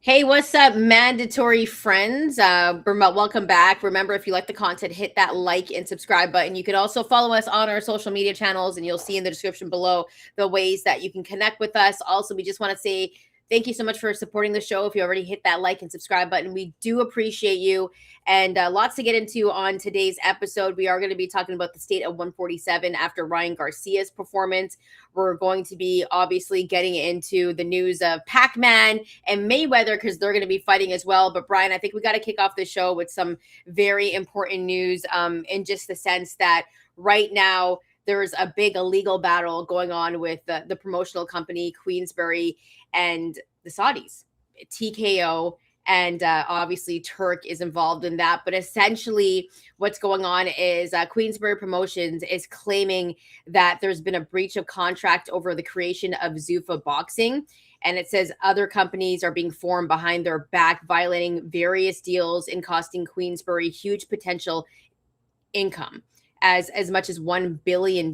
Hey, what's up, mandatory friends? Welcome back. Remember, if you like the content, hit that like and subscribe button. You can also follow us on our social media channels, and you'll see in the description below the ways that you can connect with us. Also, we just want to say thank you so much for supporting the show. If you already hit that like and subscribe button, we do appreciate you. And lots to get into on today's episode. We are going to be talking about the state of 147 after Ryan Garcia's performance. We're going to be obviously getting into the news of Pac-Man and Mayweather because they're going to be fighting as well. But Brian, I think we got to kick off the show with some very important news in just the sense that right now there's a big illegal battle going on with the promotional company Queensberry and the Saudis, TKO. And obviously Turk is involved in that. But essentially what's going on is Queensberry Promotions is claiming that there's been a breach of contract over the creation of Zuffa Boxing. And it says other companies are being formed behind their back, violating various deals and costing Queensberry huge potential income as much as $1 billion.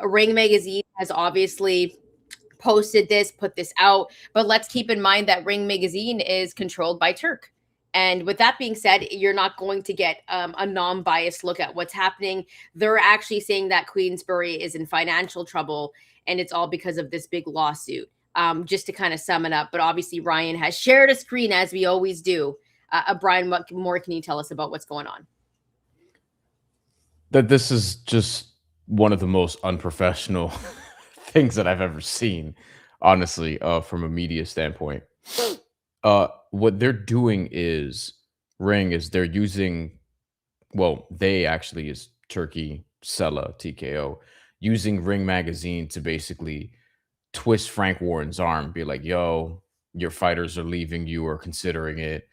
Ring Magazine has obviously posted this, put this out, but let's keep in mind that Ring Magazine is controlled by Turk. And with that being said, you're not going to get a non-biased look at what's happening. They're actually saying that Queensberry is in financial trouble, and it's all because of this big lawsuit. Just to kind of sum it up, but obviously Ryan has shared a screen as we always do. Brian, what more can you tell us about what's going on? That this is just one of the most unprofessional things that I've ever seen, honestly, from a media standpoint. What they're doing is they're using, well, they actually is Turkey, Sella, TKO, using Ring Magazine to basically twist Frank Warren's arm, be like, yo, your fighters are leaving you or considering it.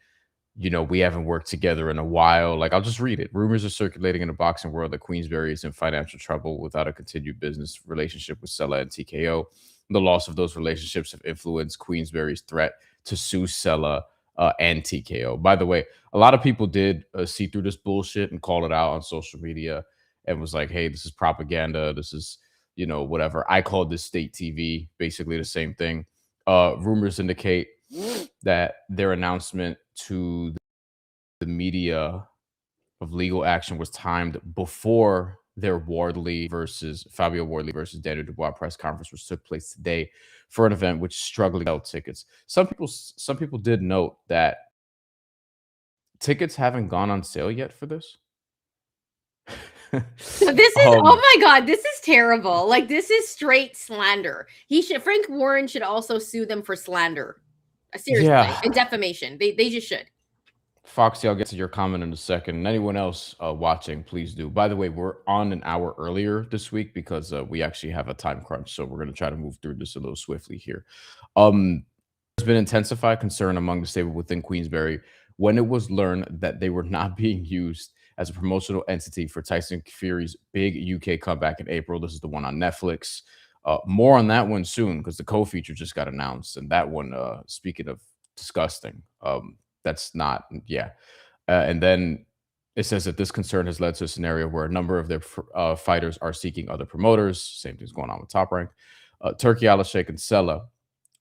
We haven't worked together in a while. Like, I'll just read it. Rumors are circulating in the boxing world that Queensberry is in financial trouble without a continued business relationship with Sella and TKO. The loss of those relationships have influenced Queensberry's threat to sue Sella and TKO. By the way, a lot of people did see through this bullshit and call it out on social media and was like, hey, this is propaganda. This is, whatever. I called this state TV, basically the same thing. Rumors indicate that their announcement to the media of legal action was timed before their Fabio Wardley versus Daniel Dubois press conference, which took place today for an event which struggled to sell tickets. Some people did note that tickets haven't gone on sale yet for this. So this is oh my god, this is terrible. Like, this is straight slander. Frank Warren should also sue them for slander. Seriously, and defamation. They just should. Foxy, I'll get to your comment in a second. And anyone else watching, please do. By the way, we're on an hour earlier this week because we actually have a time crunch. So we're going to try to move through this a little swiftly here. There's been intensified concern among the stable within Queensberry when it was learned that they were not being used as a promotional entity for Tyson Fury's big UK comeback in April. This is the one on Netflix. More on that one soon because the co-feature just got announced. And that one, speaking of disgusting, that's not, yeah. And then it says that this concern has led to a scenario where a number of their fighters are seeking other promoters. Same thing's going on with Top Rank. Turkey, Alashek, and Sella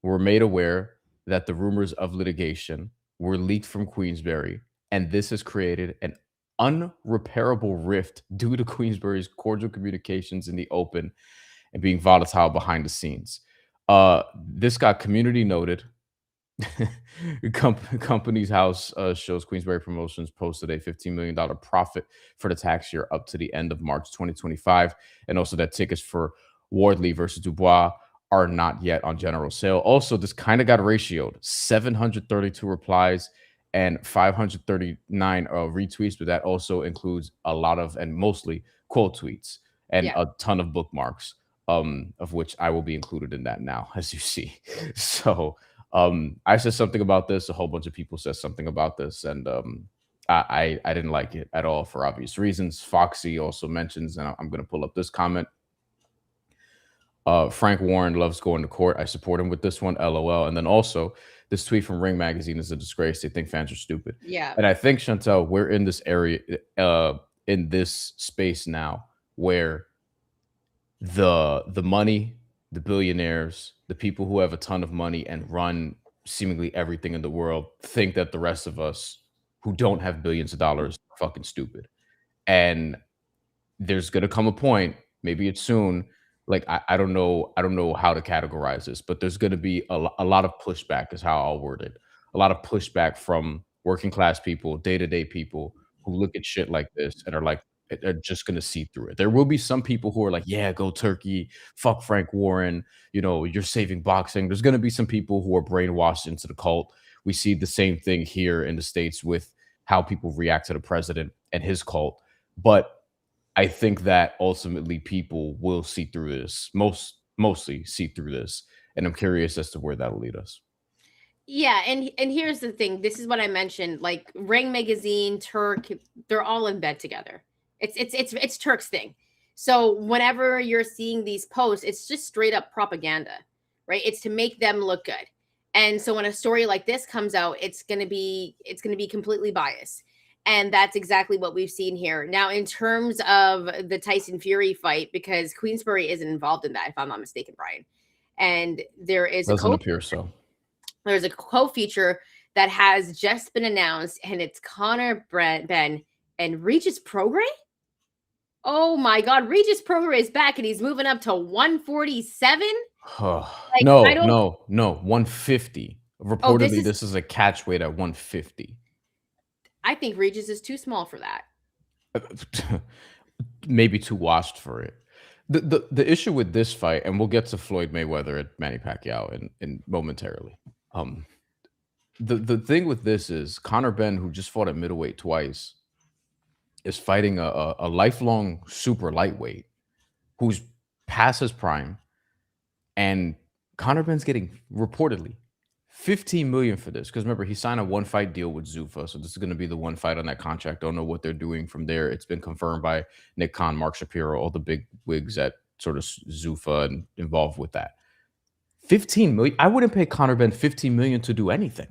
were made aware that the rumors of litigation were leaked from Queensberry, and this has created an unrepairable rift due to Queensberry's cordial communications in the open and being volatile behind the scenes. This got community noted. Company's house shows Queensberry Promotions posted a $15 million profit for the tax year up to the end of March 2025, and also that tickets for Wardley versus Dubois are not yet on general sale. Also, this kind of got ratioed 732 replies and 539 retweets, but that also includes a lot of and mostly quote tweets and Yeah. a ton of bookmarks, of which I will be included in that now, as you see. So, I said something about this. A whole bunch of people said something about this, and I didn't like it at all for obvious reasons. Foxy also mentions, and I'm going to pull up this comment. Frank Warren loves going to court. I support him with this one. LOL. And then also this tweet from Ring Magazine is a disgrace. They think fans are stupid. Yeah. And I think, Shantelle, we're in this area, in this space now where the money, the billionaires, the people who have a ton of money and run seemingly everything in the world think that the rest of us who don't have billions of dollars are fucking stupid. And there's gonna come a point, maybe it's soon. Like I don't know how to categorize this, but there's gonna be a lot of pushback, is how I'll word it. A lot of pushback from working class people, day to day people who look at shit like this and are like, are just gonna see through it. There will be some people who are like, yeah, go Turkey, fuck Frank Warren, you know, you're saving boxing. There's gonna be some people who are brainwashed into the cult. We see the same thing here in the States with how people react to the president and his cult. But I think that ultimately people will see through this, mostly see through this, and I'm curious as to where that'll lead us. Yeah, and here's the thing. This is what I mentioned. Like Ring Magazine, Turk, they're all in bed together. It's Turk's thing. So whenever you're seeing these posts, it's just straight up propaganda, right? It's to make them look good. And so when a story like this comes out, it's gonna be completely biased. And that's exactly what we've seen here. Now, in terms of the Tyson Fury fight, because Queensbury isn't involved in that, if I'm not mistaken, Brian. And there is a Doesn't co appear so. there's a co-feature that has just been announced, and it's Conor Benn and Regis Prograis. Oh my God, Regis Prograis is back, and he's moving up to 147. Like I No, don't. no, no, 150. Oh, this Reportedly, is. this is a catch weight at 150. I think Regis is too small for that. Maybe too washed for it. The issue with this fight, and we'll get to Floyd Mayweather and Manny Pacquiao in momentarily. Um, the thing with this is Conor Benn, who just fought at middleweight twice, is fighting a lifelong super lightweight who's past his prime, and Conor Benn's getting reportedly 15 million for this. Because remember, he signed a one fight deal with Zuffa, so this is going to be the one fight on that contract. Don't know what they're doing from there. It's been confirmed by Nick Khan, Mark Shapiro, all the big wigs that sort of Zuffa and involved with that. 15 million. I wouldn't pay Conor Benn 15 million to do anything.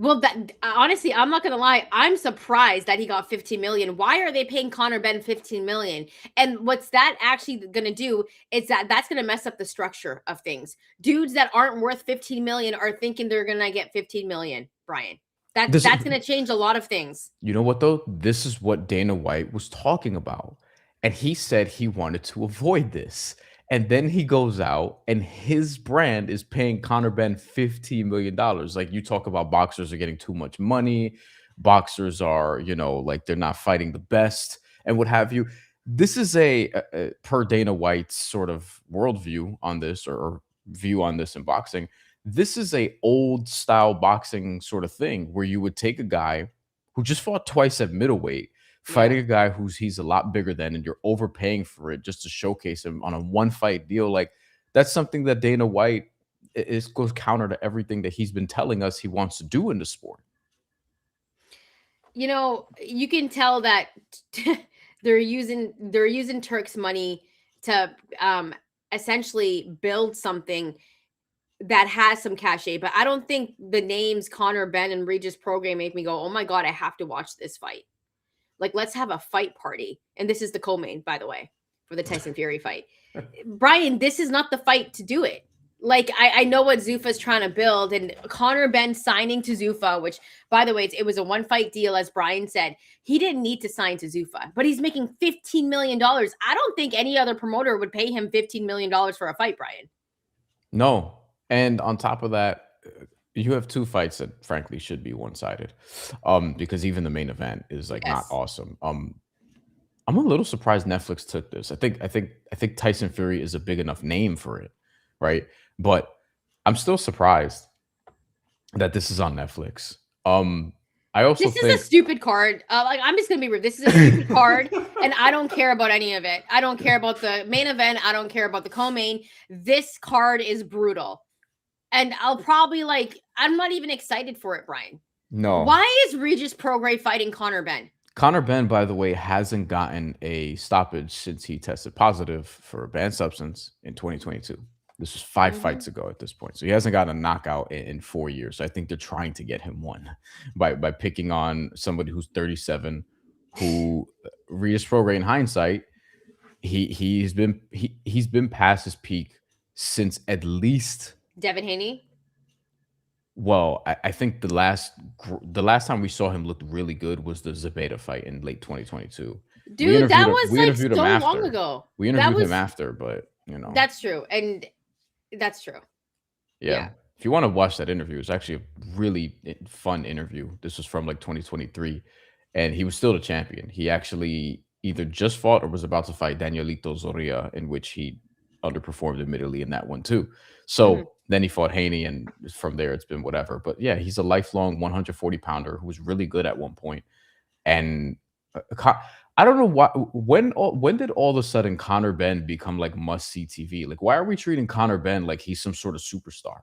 Well, that honestly, I'm not gonna lie. I'm surprised that he got 15 million. Why are they paying Conor Benn 15 million? And what's that actually gonna do is that's gonna mess up the structure of things. Dudes that aren't worth 15 million are thinking they're gonna get 15 million, Brian. That This that's gonna change a lot of things. You know what though? This is what Dana White was talking about. And he said he wanted to avoid this. And then he goes out and his brand is paying Conor Benn $15 million. Like you talk about boxers are getting too much money. Boxers are, you know, like they're not fighting the best and what have you. This is a per Dana White's sort of worldview on this or view on this in boxing. This is a old style boxing sort of thing where you would take a guy who just fought twice at middleweight, Yeah. fighting a guy he's a lot bigger than, and you're overpaying for it just to showcase him on a one fight deal. Like that's something that Dana White is goes counter to everything that he's been telling us he wants to do in the sport. You can tell that they're using Turk's money to essentially build something that has some cachet, but I don't think the names Conor Benn and Regis Prograis make me go, "Oh my God, I have to watch this fight." Like, let's have a fight party. And this is the co-main, by the way, for the Tyson Fury fight. Brian, this is not the fight to do it. Like, I know what Zuffa's trying to build, and Conor Benn signing to Zuffa, which, by the way, it was a one-fight deal, as Brian said. He didn't need to sign to Zuffa, but he's making $15 million. I don't think any other promoter would pay him $15 million for a fight, Brian. No, and on top of that, you have 2 fights that frankly should be one-sided, because even the main event is, like, not Yes. awesome. I'm a little surprised Netflix took this. I think Tyson Fury is a big enough name for it, right? But I'm still surprised that this is on Netflix. I also This is a think stupid card. Like, I'm just gonna be rude. This is a stupid card, and I don't care about any of it. I don't care about the main event. I don't care about the co-main. This card is brutal, and I'll probably like. I'm not even excited for it, Brian. No. Why is Regis Prograis fighting Conor Benn? Conor Benn, by the way, hasn't gotten a stoppage since he tested positive for a banned substance in 2022. This was 5 Mm-hmm. fights ago at this point. So he hasn't gotten a knockout in 4 years. So I think they're trying to get him one by picking on somebody who's 37, who Regis Prograis in hindsight, he's been past his peak since at least, Devin Haney. well, I think the last time we saw him look really good was the Zabeta fight in late 2022. Dude, that was We like interviewed him so long after. ago. We That interviewed him was after, but, that's true. And that's true. yeah. Yeah. If you wanna watch that interview, it's actually a really fun interview. This was from, like, 2023, and he was still the champion. He actually either just fought or was about to fight Danielito Zorrilla, in which he underperformed admittedly in that one too. Mhm. So, then he fought Haney, and from there, it's been whatever. But, yeah, he's a lifelong 140-pounder who was really good at one point, and, I don't know why when did all of a sudden Conor Benn become, like, must-see TV? Like, why are we treating Conor Benn like he's some sort of superstar?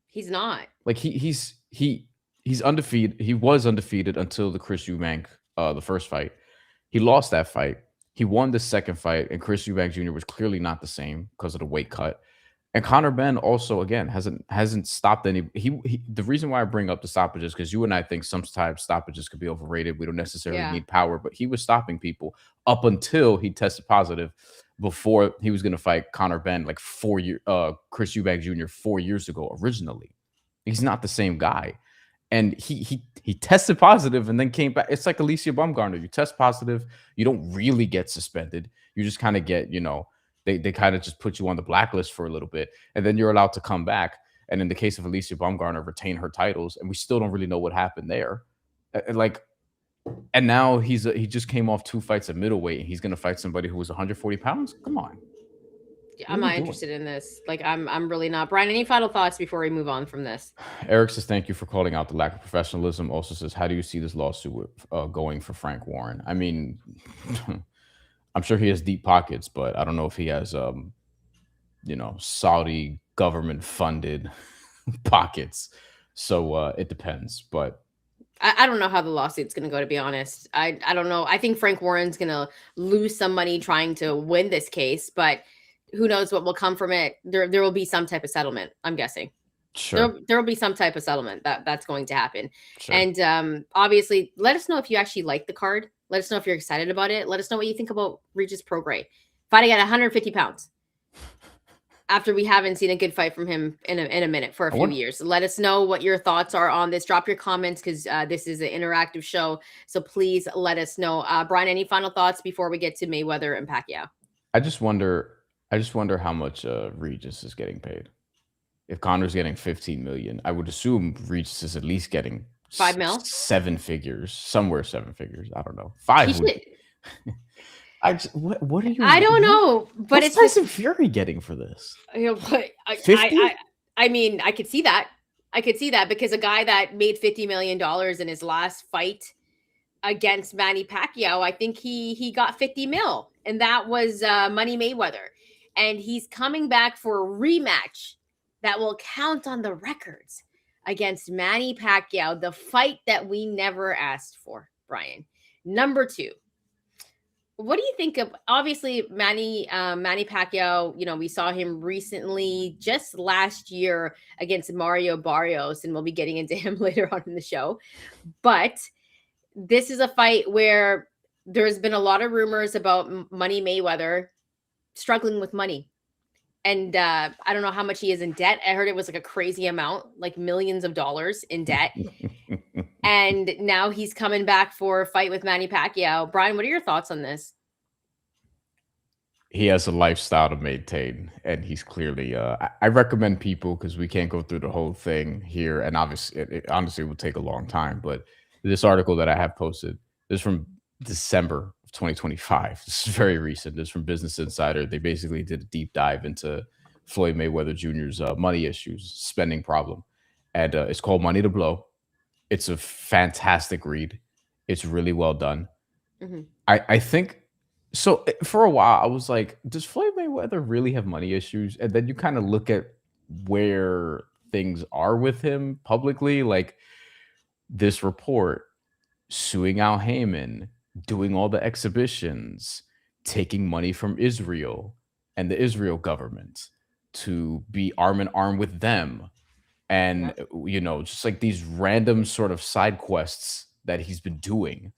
He's not. Like he's undefeated. He was undefeated until the Chris Eubank, the first fight. He lost that fight. He won the second fight, and Chris Eubank Jr. was clearly not the same because of the weight cut. And Conor Benn also again hasn't stopped any. The reason why I bring up the stoppages because you and I think sometimes stoppages could be overrated. We don't necessarily Yeah. need power, but he was stopping people up until he tested positive before he was going to fight Conor Benn like 4 year Chris Eubank Jr. 4 years ago originally. He's not the same guy. And he tested positive and then came back. It's like Alicia Baumgartner. You test positive, you don't really get suspended. You just kind of get, they kind of just put you on the blacklist for a little bit, and then you're allowed to come back. And in the case of Alicia Baumgartner, retain her titles, and we still don't really know what happened there. Like, and now he just came off 2 fights at middleweight, and he's gonna fight somebody who was 140 pounds. Come on, what I'm are we not doing? interested in this. Like, I'm really not. Brian, any final thoughts before we move on from this? Eric says, thank you for calling out the lack of professionalism. Also says, how do you see this lawsuit going for Frank Warren? I mean, I'm sure he has deep pockets, but I don't know if he has, Saudi government funded pockets. So it depends. But I don't know how the lawsuit's going to go, to be honest. I don't know. I think Frank Warren's going to lose some money trying to win this case, but who knows what will come from it. There will be some type of settlement, I'm guessing. sure, There will be some type of settlement that's going to happen. sure. And obviously, let us know if you actually like the card. Let us know if you're excited about it. Let us know what you think about Regis Prograis fighting at 150 pounds after we haven't seen a good fight from him in a minute for a I few want, years. Let us know what your thoughts are on this. Drop your comments because this is an interactive show. So please let us know. Brian, any final thoughts before we get to Mayweather and Pacquiao? I just wonder, how much Regis is getting paid. If Connor's getting 15 million, I would assume Regis is at least getting 5 mil? 7 figures, somewhere 7 figures. I don't know. He 5 would should. be. What are you? I don't know, but What's it's this. Tyson Fury getting for this? But 50? I mean, I could see that. I could see that because a guy that made $50 million in his last fight against Manny Pacquiao, I think he got 50 mil, and that was Money Mayweather, and he's coming back for a rematch that will count on the records against Manny Pacquiao, the fight that we never asked for. Brian, number 2. What do you think of obviously Manny Pacquiao? You know, we saw him recently just last year against Mario Barrios, and we'll be getting into him later on in the show. But this is a fight where there's been a lot of rumors about Money Mayweather struggling with money. And I don't know how much he is in debt. I heard it was like a crazy amount, like millions of dollars in debt. And now he's coming back for a fight with Manny Pacquiao. Brian, what are your thoughts on this? He has a lifestyle to maintain, and he's clearly. I recommend people, because we can't go through the whole thing here, and obviously, it honestly will take a long time. But this article that I have posted, this is from December of 2025. This is very recent. This is from Business Insider. They basically did a deep dive into Floyd Mayweather Jr.'s money issues, spending problem, and it's called Money to Blow. It's a fantastic read. It's really well done. Mhm. I think so. For a while, I was like, does Floyd Mayweather really have money issues? And then you kind of look at where things are with him publicly, like this report suing Al Heyman, doing all the exhibitions, taking money from Israel and the Israel government to be arm in arm with them. And, Yep. just like these random sort of side quests that he's been doing.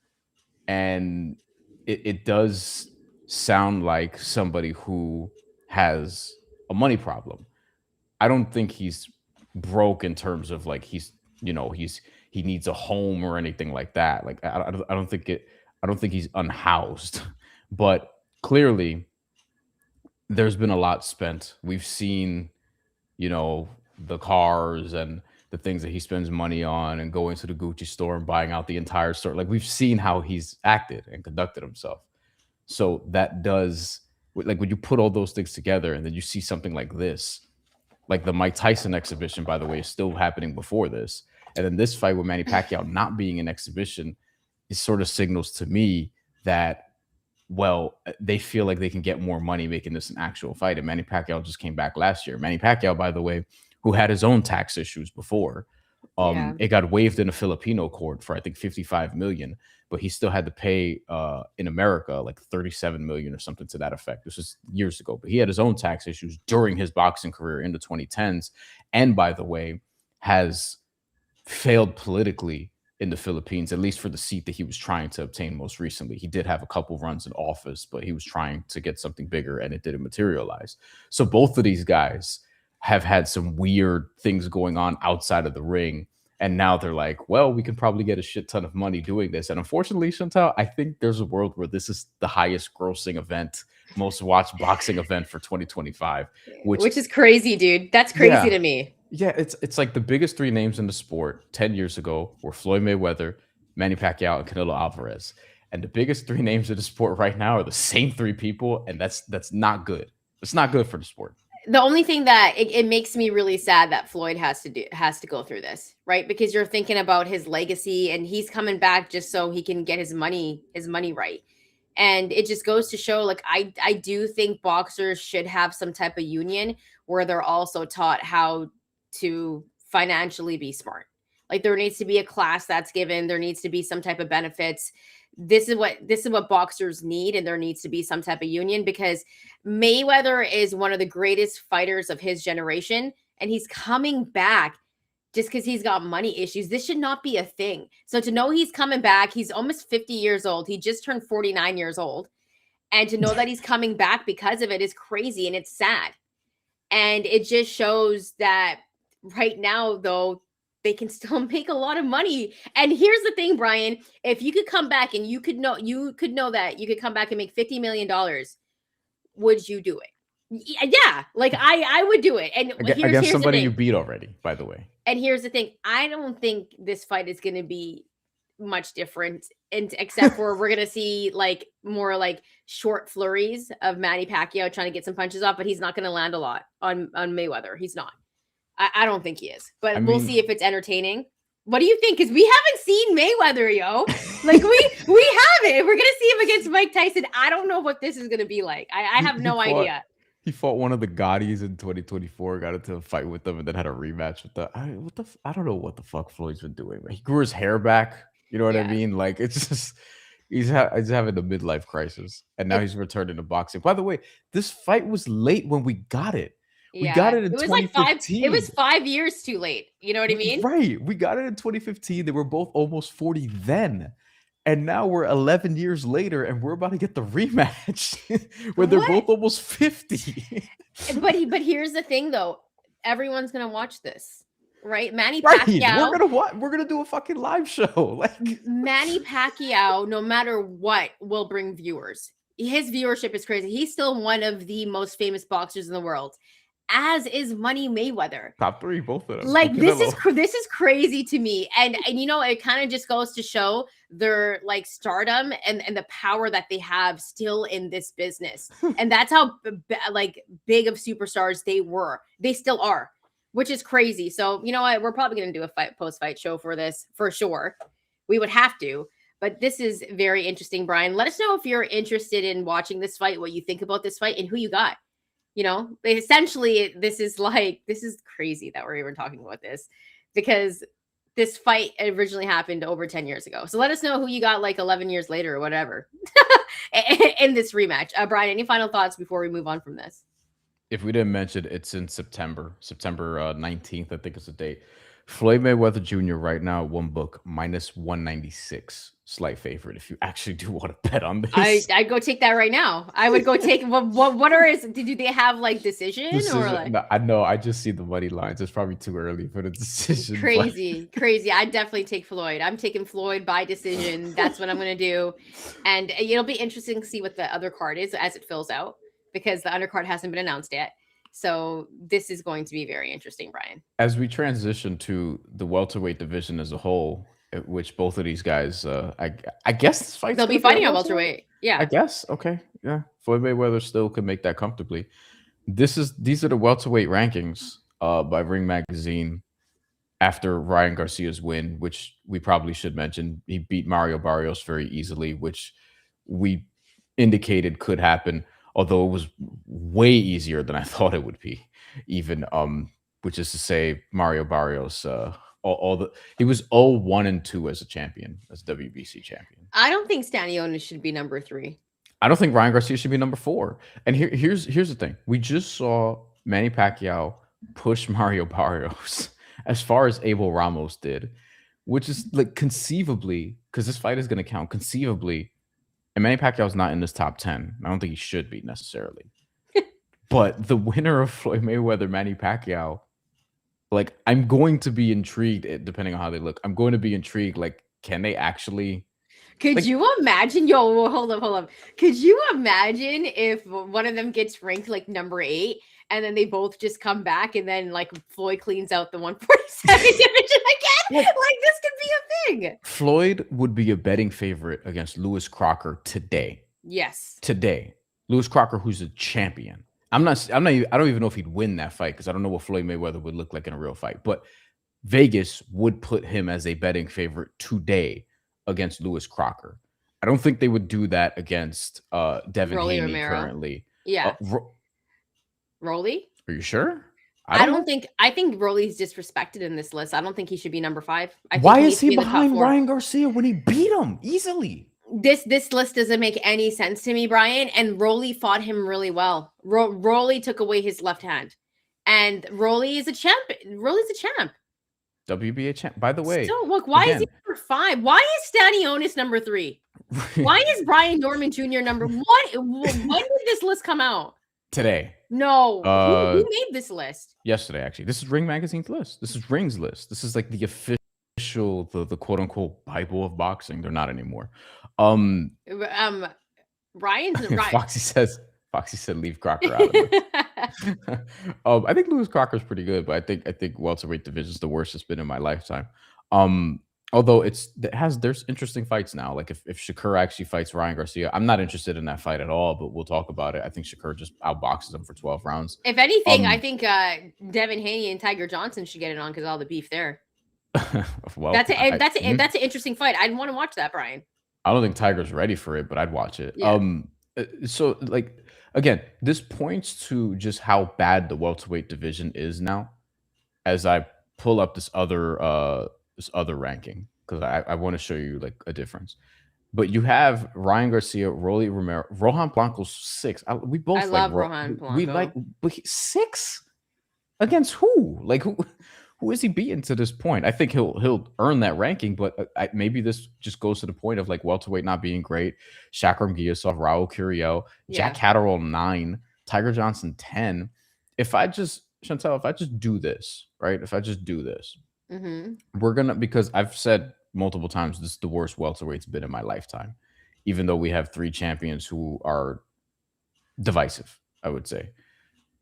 And it does sound like somebody who has a money problem. I don't think he's broke in terms of like he needs a home or anything like that. Like I don't think it. I don't think he's unhoused, but clearly there's been a lot spent. We've seen you know, the cars and the things that he spends money on and going to the Gucci store and buying out the entire store. Like we've seen how he's acted and conducted himself. So that does like when you put all those things together and then you see something like this, like the Mike Tyson exhibition, by the way, is still happening before this. And then this fight with Manny Pacquiao not being an exhibition, it sort of signals to me that they feel like they can get more money making this an actual fight. And Manny Pacquiao just came back last year. Manny Pacquiao, by the way, who had his own tax issues before, Yeah. it got waived in a Filipino court for I think 55 million, but he still had to pay in America like 37 million or something to that effect. This was years ago, but he had his own tax issues during his boxing career in the 2010s. And by the way, has failed politically in the Philippines, at least for the seat that he was trying to obtain most recently. He did have a couple runs in office, but he was trying to get something bigger and it didn't materialize. So both of these guys have had some weird things going on outside of the ring. And now they're like, well, we can probably get a shit ton of money doing this. And unfortunately, Chantal, I think there's a world where this is the highest grossing event, most watched boxing event for 2025, which, Which is crazy, dude. That's crazy yeah, to me. yeah, it's like the biggest three names in the sport 10 years ago were Floyd Mayweather, Manny Pacquiao, and Canelo Alvarez. And the biggest three names in the sport right now are the same three people, and that's not good. It's not good for the sport. The only thing that it makes me really sad that Floyd has to go through this, right? Because you're thinking about his legacy and he's coming back just so he can get his money right. And it just goes to show like I do think boxers should have some type of union where they're also taught how to financially be smart. Like there needs to be a class that's given, there needs to be some type of benefits. This is what boxers need, and there needs to be some type of union because Mayweather is one of the greatest fighters of his generation, and he's coming back just because he's got money issues. This should not be a thing. So to know he's coming back, he's almost 50 years old. He just turned 49 years old. And to know that he's coming back because of it is crazy and it's sad. And it just shows that right now, though, they can still make a lot of money. And here's the thing, Brian, if you could come back and you could know that you could come back and make $50 million, would you do it? Yeah, like I would do it. And Against here's the somebody you thing. beat already, by the way. And here's the thing. I don't think this fight is going to be much different, and except for we're going to see like more like short flurries of Manny Pacquiao trying to get some punches off, but he's not going to land a lot on Mayweather. He's not. I don't think he is, I but we'll mean, see if it's entertaining. What do you think? Because we haven't seen Mayweather, yo. Like we haven't. We're gonna see him against Mike Tyson. I don't know what this is gonna be like. I have he no fought idea. he fought one of the Gaudis in 2024, got into a fight with them, and then had a rematch with I don't know what the fuck Floyd's been doing. He grew his hair back. You know what I Yeah. mean? Like it's just he's having a midlife crisis, and now It, he's returning to boxing. By the way, this fight was late when we got it. We got yeah. it in It was like it was 2015. 5 years too late. You know what I mean? Right. We got it in 2015. They were both almost 40 then. And now we're 11 years later, and we're about to get the rematch when they're What? both almost 50. But here's the thing, though. Everyone's gonna watch this, right? Manny Right. We're Pacquiao. gonna what? We're gonna do a fucking live show. Like Manny Pacquiao, no matter what, will bring viewers. His viewership is crazy. He's still one of the most famous boxers in the world, as is Money Mayweather. top three, both of them. Like And this is Canelo. this is crazy to me, and you know, it kind of just goes to show their like stardom and the power that they have still in this business, and that's how like big of superstars they still are, which is crazy. So you know what, we're probably going to do a post fight show for this for sure. We would have to. But this is very interesting, Brian. Let us know if you're interested in watching this fight, what you think about this fight, and who you got. You know, essentially, this is crazy that we're even talking about this, because this fight originally happened over 10 years ago. So let us know who you got like 11 years later or whatever in this rematch. Brian, any final thoughts before we move on from this? If we didn't mention, it's in September 19th, I think is the date. Floyd Mayweather Jr. right now, one book minus 196, slight favorite. If you actually do want to bet on this, I'd go take that right now. I would go take what are his, do they have like decision or like no, I know I just see the money lines. It's probably too early for the decision. crazy. I'd definitely take Floyd. I'm taking Floyd by decision. That's what I'm gonna do. And it'll be interesting to see what the other card is as it fills out, because the undercard hasn't been announced yet. So this is going to be very interesting, Brian. As we transition to the welterweight division as a whole, which both of these guys, I guess this fight's They'll be fighting on welterweight. Yeah. I guess. Okay. Yeah. Floyd Mayweather still could make that comfortably. These are the welterweight rankings by Ring Magazine after Ryan Garcia's win, which we probably should mention. He beat Mario Barrios very easily, which we indicated could happen, although it was way easier than I thought it would be. Even which is to say, Mario Barrios, he was 0-1-2 as a champion, as WBC champion. I don't think Stanionis should be number 3. I don't think Ryan Garcia should be number 4. And here's the thing: we just saw Manny Pacquiao push Mario Barrios as far as Abel Ramos did, which is like conceivably, because this fight is going to count conceivably. And Manny Pacquiao's not in this top 10. I don't think he should be necessarily. But the winner of Floyd Mayweather, Manny Pacquiao, like, I'm going to be intrigued, depending on how they look. I'm going to be intrigued. Like, can they actually? Could Like, you imagine? Yo, hold up. Could you imagine if one of them gets ranked like number 8, and then they both just come back, and then like Floyd cleans out the 147 division again? Like this could be a thing. Floyd would be a betting favorite against Lewis Crocker today. Yes. Today, Lewis Crocker, who's a champion. I don't even know if he'd win that fight, because I don't know what Floyd Mayweather would look like in a real fight. But Vegas would put him as a betting favorite today against Lewis Crocker. I don't think they would do that against Devin Rolly Haney Romero. currently. Yeah. Rolly? Are you sure? I think Rolly's disrespected in this list. I don't think he should be number 5. Why is he behind Ryan Garcia when he beat him easily? This list doesn't make any sense to me, Brian. And Rolly fought him really well. Rolly took away his left hand, and Rolly is a champ. Rolly's a champ. WBA champ. By the way, so look, why is he number 5? Why is Stanionis number 3? Why is Brian Norman Jr. number 1? When did this list come out? Today. No. Who made this list? Yesterday, actually. This is Ring Magazine's list. This is Ring's list. This is like the official, the quote unquote Bible of boxing. They're not anymore. Ryan's right. Foxy said leave Crocker out of it. I think Lewis Crocker's pretty good, but I think welterweight division is the worst it's been in my lifetime. Although there's interesting fights now. Like if Shakur actually fights Ryan Garcia, I'm not interested in that fight at all, but we'll talk about it. I think Shakur just outboxes him for 12 rounds. If anything, I think Devin Haney and Tiger Johnson should get it on because all the beef there. Well, that's an interesting fight. I'd want to watch that, Brian. I don't think Tiger's ready for it, but I'd watch it. Yeah. So like again, this points to just how bad the welterweight division is now. As I pull up this other ranking, because I want to show you like a difference. But you have Ryan Garcia, Rolly Romero, Rohan Blanco's 6. We both love Rohan Blanco. We like, but 6 against who? Like who? who is he beating to this point? I think he'll earn that ranking, but maybe this just goes to the point of like welterweight not being great. Shakram Giyasov, Raul Curiel, Jack Yeah. Catterall 9, Tiger Johnson 10. If I just Chantel, if I just do this, right? If I just do this, Mm-hmm. we're gonna because I've said multiple times this is the worst welterweight's been in my lifetime, even though we have 3 champions who are divisive, I would say.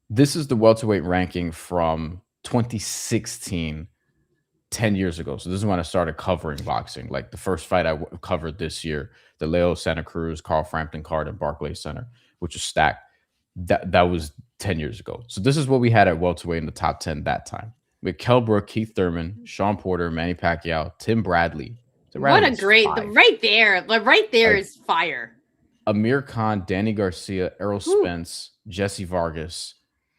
This is the welterweight ranking from 2016, 10 years ago. So this is when I started covering boxing. Like the first fight I covered this year, the Leo Santa Cruz, Carl Frampton card at Barclays Center, which was stacked. That was 10 years ago. So this is what we had at welterweight in the top 10 that time. With Kell Brook, Keith Thurman, Sean Porter, Manny Pacquiao, Tim Bradley. Tim What Bradley a was great, five. right there Like is fire. Amir Khan, Danny Garcia, Errol Whew. Spence, Jesse Vargas,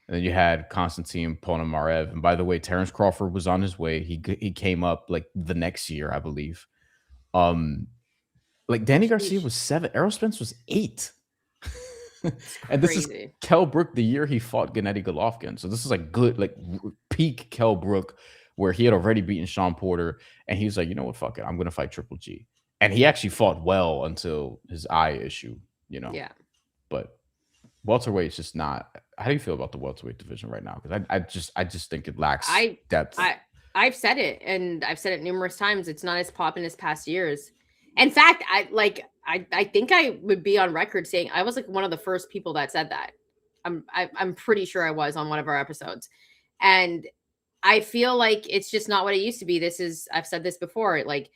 and then you had Konstantin Ponomarev. And by the way, Terrence Crawford was on his way. He came up like the next year, I believe. Like Danny Garcia Sheesh. was 7, Errol Spence was 8. It's And this is crazy. Kell Brook the year he fought Gennady Golovkin. So this is like good, like peak Kell Brook, where he had already beaten Sean Porter, and he was like, you know what, fuck it, I'm gonna fight Triple G. And he actually fought well until his eye issue, Yeah. But welterweight's just not. How do you feel about the welterweight division right now? Because I just think it lacks I depth. I've said it, and I've said it numerous times. It's not as popping as past years. In fact, I think I would be on record saying I was like one of the first people that said that. I'm pretty sure I was on one of our episodes, and I feel like it's just not what it used to be. I've said this before. Like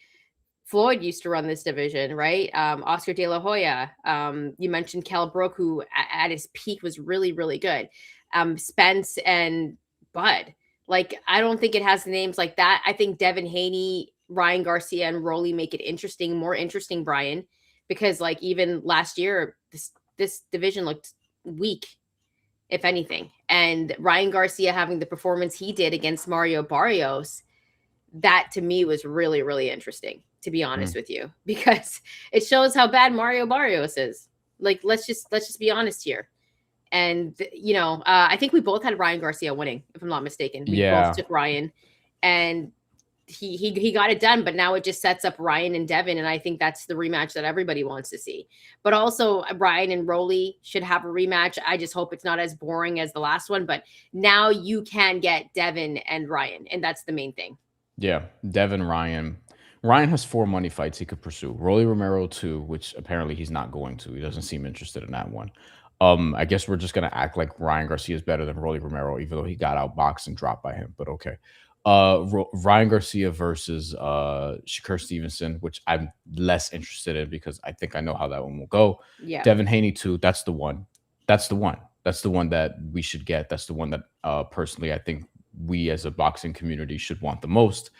Floyd used to run this division, right? Oscar De La Hoya. You mentioned Kell Brook, who at his peak was really, really good. Spence and Bud. Like, I don't think it has the names like that. I think Devin Haney, Ryan Garcia, and Rolly make it interesting, more interesting, Brian, because like even last year, this division looked weak, if anything. And Ryan Garcia having the performance he did against Mario Barrios, that to me was really, really interesting, to be honest with you, because it shows how bad Mario Barrios is. Like, let's just be honest here. And I think we both had Ryan Garcia winning, if I'm not mistaken. We both Yeah, took Ryan, and he got it done. But now it just sets up Ryan and Devin, and I think that's the rematch that everybody wants to see. But also Ryan and Rolly should have a rematch. I just hope it's not as boring as the last one. But now you can get Devin and Ryan, and that's the main thing. yeah. Devin Ryan. Ryan has 4 money fights he could pursue. Rolly Romero 2, which apparently he's not going to. He doesn't seem interested in that one. I guess we're just gonna act like Ryan Garcia is better than Rolly Romero, even though he got outboxed and dropped by him. But okay. Ryan Garcia versus Shakur Stevenson, which I'm less interested in because I think I know how that one will go. Yeah. Devin Haney 2, that's the one. That's the one. That's the one that we should get. That's the one that personally I think we as a boxing community should want the most.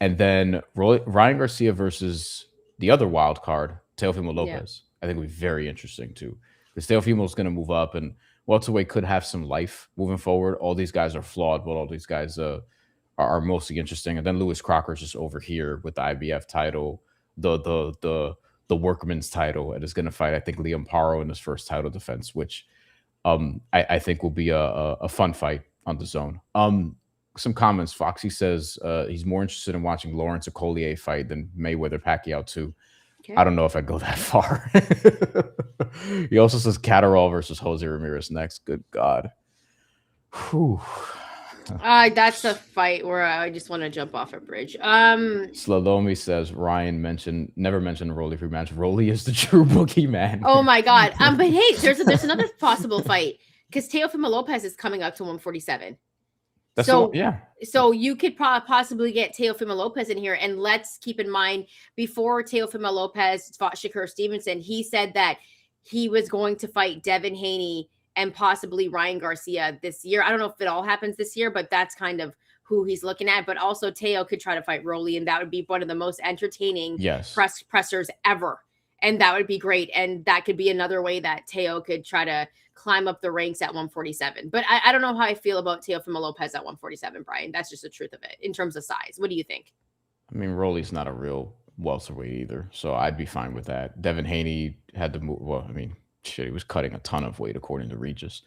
And then Ryan Garcia versus the other wild card, Teofimo Yeah. Lopez. I think would be very interesting too. Because Teofimo is going to move up, and welterweight could have some life moving forward. All these guys are flawed, but all these guys are mostly interesting. And then Lewis Crocker is just over here with the IBF title, the workman's title, and is going to fight, I think, Liam Paro in his first title defense, which I think will be a fun fight on the zone. Some comments. Foxy says he's more interested in watching Lawrence Collier fight than Mayweather Pacquiao 2. Okay. I don't know if I'd go that far. He also says Catterall versus Jose Ramirez next. Good God. Whew. That's a fight where I just want to jump off a bridge. Slalomi says Ryan never mentioned Rolly rematch. Rolly is the true boogeyman. Oh my God. But hey, there's another possible fight because Teofimo Lopez is coming up to 147. That's So yeah. So you could possibly get Teofimo Lopez in here. And let's keep in mind, before Teofimo Lopez fought Shakur Stevenson, he said that he was going to fight Devin Haney and possibly Ryan Garcia this year. I don't know if it all happens this year, but that's kind of who he's looking at. But also Teo could try to fight Rolly, and that would be one of the most entertaining pressers ever. And that would be great. And that could be another way that Teo could try to climb up the ranks at 147. But I don't know how I feel about Teofimo Lopez at 147, Brian. That's just the truth of it in terms of size. What do you think? I mean, Rolly's not a real welterweight either, so I'd be fine with that. Devin Haney had to move. Well, I mean, shit, he was cutting a ton of weight according to Regis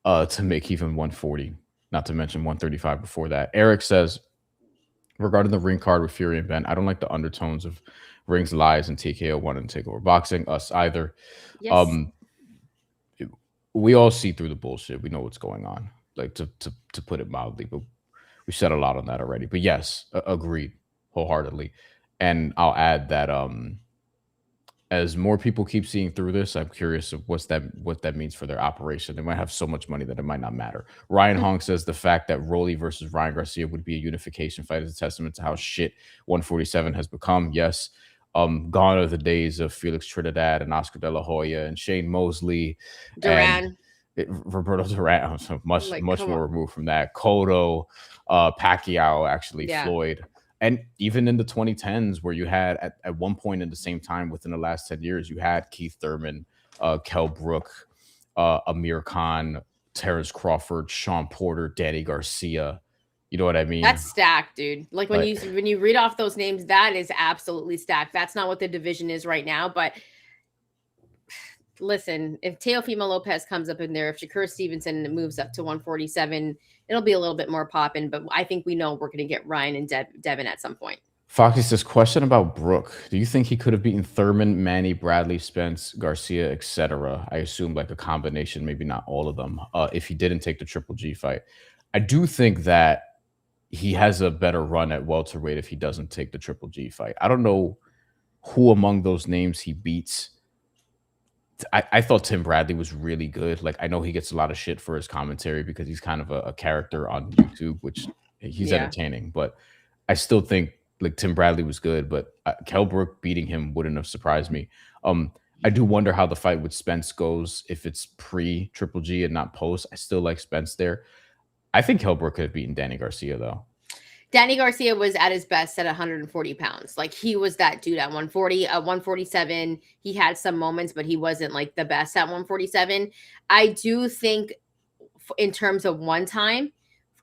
to make even 140, not to mention 135 before that. Eric says regarding the ring card with Fury and Ben, I don't like the undertones of rings, lies, and TKO one and Takeover Boxing. Us either. Yes. Um, we all see through the bullshit. We know what's going on. Like to put it mildly, but we said a lot on that already. But yes, agreed wholeheartedly. And I'll add that as more people keep seeing through this, I'm curious of what that means for their operation. They might have so much money that it might not matter. Ryan Hong says the fact that Rolly versus Ryan Garcia would be a unification fight is a testament to how shit 147 has become. Yes. Gone are the days of Felix Trinidad and Oscar De La Hoya and Shane Mosley and Duran. Roberto Duran. So Like, much come on. more removed from that. Cotto, Pacquiao, actually Yeah. Floyd, and even in the 2010s, where you had at one point in the same time within the last 10 years, you had Keith Thurman, Kell Brook, Amir Khan, Terrence Crawford, Sean Porter, Danny Garcia. You know what I mean? That's stacked, dude. Like Like, when you read off those names, that is absolutely stacked. That's not what the division is right now. But listen, if Teofimo Lopez comes up in there, if Shakur Stevenson moves up to 147, it'll be a little bit more popping. But I think we know we're going to get Ryan and Devin at some point. Foxy says, question about Brook. Do you think he could have beaten Thurman, Manny, Bradley, Spence, Garcia, etc.? I assume like a combination, maybe not all of them, if he didn't take the Triple G fight. I do think that he has a better run at welterweight if he doesn't take the Triple G fight. I don't know who among those names he beats. I thought Tim Bradley was really good. Like, I know he gets a lot of shit for his commentary because he's kind of a character on YouTube, which he's Yeah. entertaining, but I still think like Tim Bradley was good, but Kell Brook beating him wouldn't have surprised me. I do wonder how the fight with Spence goes if it's pre Triple G and not post. I still like Spence there. I think Kell Brook could have beaten Danny Garcia though. Danny Garcia was at his best at 140 pounds. Like he was that dude at 140, 147. He had some moments, but he wasn't like the best at 147. I do think, in terms of one time,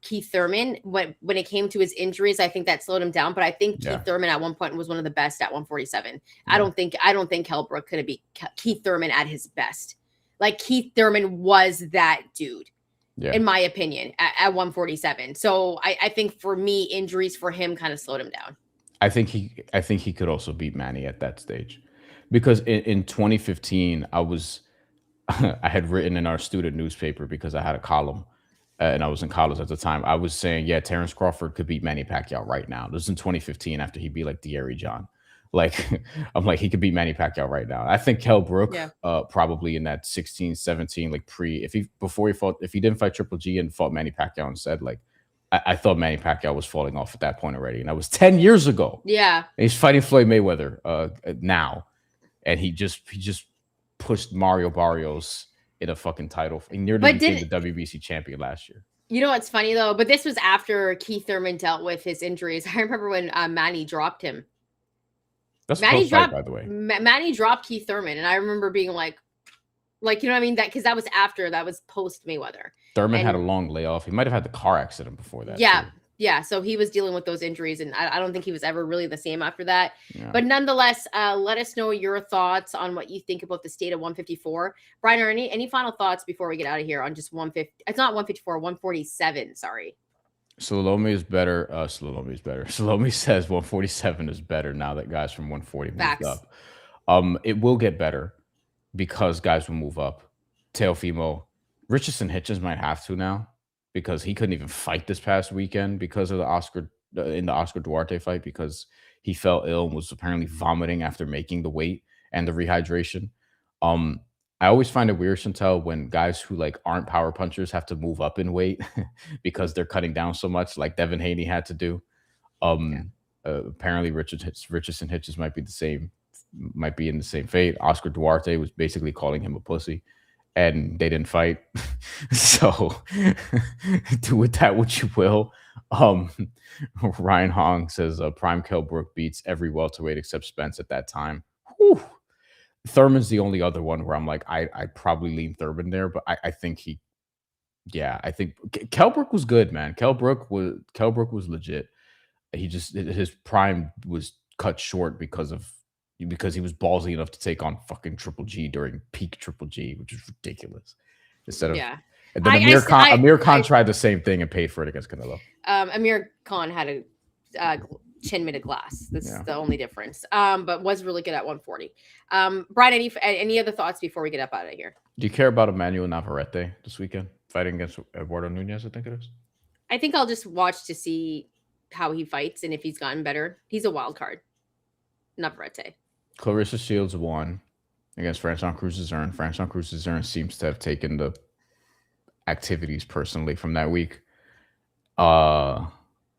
Keith Thurman, when it came to his injuries, I think that slowed him down. But I think Keith Thurman at one point was one of the best at 147. I don't think Kell Brook could have beat Keith Thurman at his best. Like Keith Thurman was that dude. In my opinion, at 147. So I think for me, injuries for him kind of slowed him down. I think he could also beat Manny at that stage, because in 2015 I had written in our student newspaper because I had a column and I was in college at the time. I was saying, yeah, Terrence Crawford could beat Manny Pacquiao right now. This is in 2015 after he beat like De'Aaron John. Like, I'm like, he could beat Manny Pacquiao right now. I think Kell Brook, probably in that 16, 17, like if he didn't fight Triple G and fought Manny Pacquiao instead, like, I thought Manny Pacquiao was falling off at that point already. And that was 10 years ago. Yeah. And he's fighting Floyd Mayweather now. And he just pushed Mario Barrios in a fucking title. He nearly became the WBC champion last year. You know what's funny though? But this was after Keith Thurman dealt with his injuries. I remember when Manny dropped him. That's Manny dropped, by the way. Manny dropped Keith Thurman, and I remember being like, you know what I mean? That was post Mayweather. Thurman had a long layoff. He might have had the car accident before that. Yeah, too. Yeah. So he was dealing with those injuries, and I don't think he was ever really the same after that. Yeah. But nonetheless, let us know your thoughts on what you think about the state of 154. Brian, or any final thoughts before we get out of here on just 150? It's not 154, 147. Sorry. Salome is better. Salome says 147 is better now that guys from 140 moved up. It will get better because guys will move up. Teofimo, Richardson Hitchens might have to now because he couldn't even fight this past weekend because of the Oscar Duarte fight, because he fell ill and was apparently vomiting after making the weight and the rehydration. I always find it weird, Shantelle, when guys who like aren't power punchers have to move up in weight because they're cutting down so much, like Devin Haney had to do. Apparently, Richardson Hitchens might be in the same fate. Oscar Duarte was basically calling him a pussy, and they didn't fight. So do with that what you will. Ryan Hong says Prime Kell Brook beats every welterweight except Spence at that time. Whew. Thurman's the only other one where I'm like, I probably lean Thurman there, but I think I think Kell Brook was good, man. Kell Brook was legit. His prime was cut short because he was ballsy enough to take on fucking Triple G during peak Triple G, which is ridiculous. Instead of and then Amir Khan tried the same thing and paid for it against Canelo. Amir Khan had a Chin made of glass. That's Yeah. the only difference. But was really good at 140. Brian, any other thoughts before we get up out of here? Do you care about Emmanuel Navarrete this weekend fighting against Eduardo Nunez? I think it is. I think I'll just watch to see how he fights and if he's gotten better. He's a wild card. Navarrete. Clarissa Shields won against Franchon Cruz-Zern. Franchon Cruz-Zern seems to have taken the activities personally from that week. Not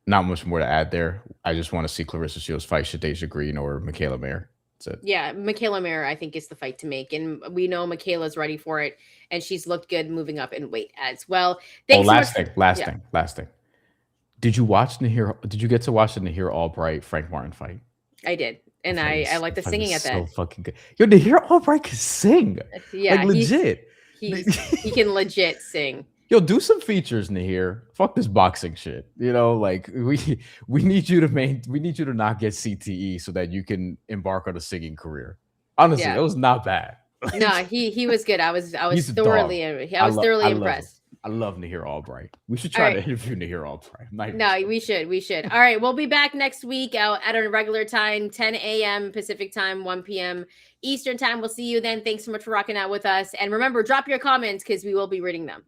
much more to add there. I just want to see Clarissa Shields fight Shadeja Green or Michaela Mayer. That's it. Yeah, Michaela Mayer, I think, is the fight to make. And we know Michaela's ready for it. And she's looked good moving up in weight as well. Thanks last thing. Did you watch Nahir? Did you get to watch the Nahir Albright Frank Martin fight? I did. And I like the singing at that. So fucking good. Yo, Nahir Albright can sing. Yeah. Like, legit. He can legit sing. Yo, do some features, Nahir. Fuck this boxing shit. You know, like we need you to not get CTE so that you can embark on a singing career. Honestly, it was not bad. No, he was good. I was thoroughly impressed. I love Nahir Albright. We should try to interview Nahir Albright. No, we should. All right, we'll be back next week at a regular time, 10 a.m. Pacific time, 1 p.m. Eastern time. We'll see you then. Thanks so much for rocking out with us. And remember, drop your comments because we will be reading them.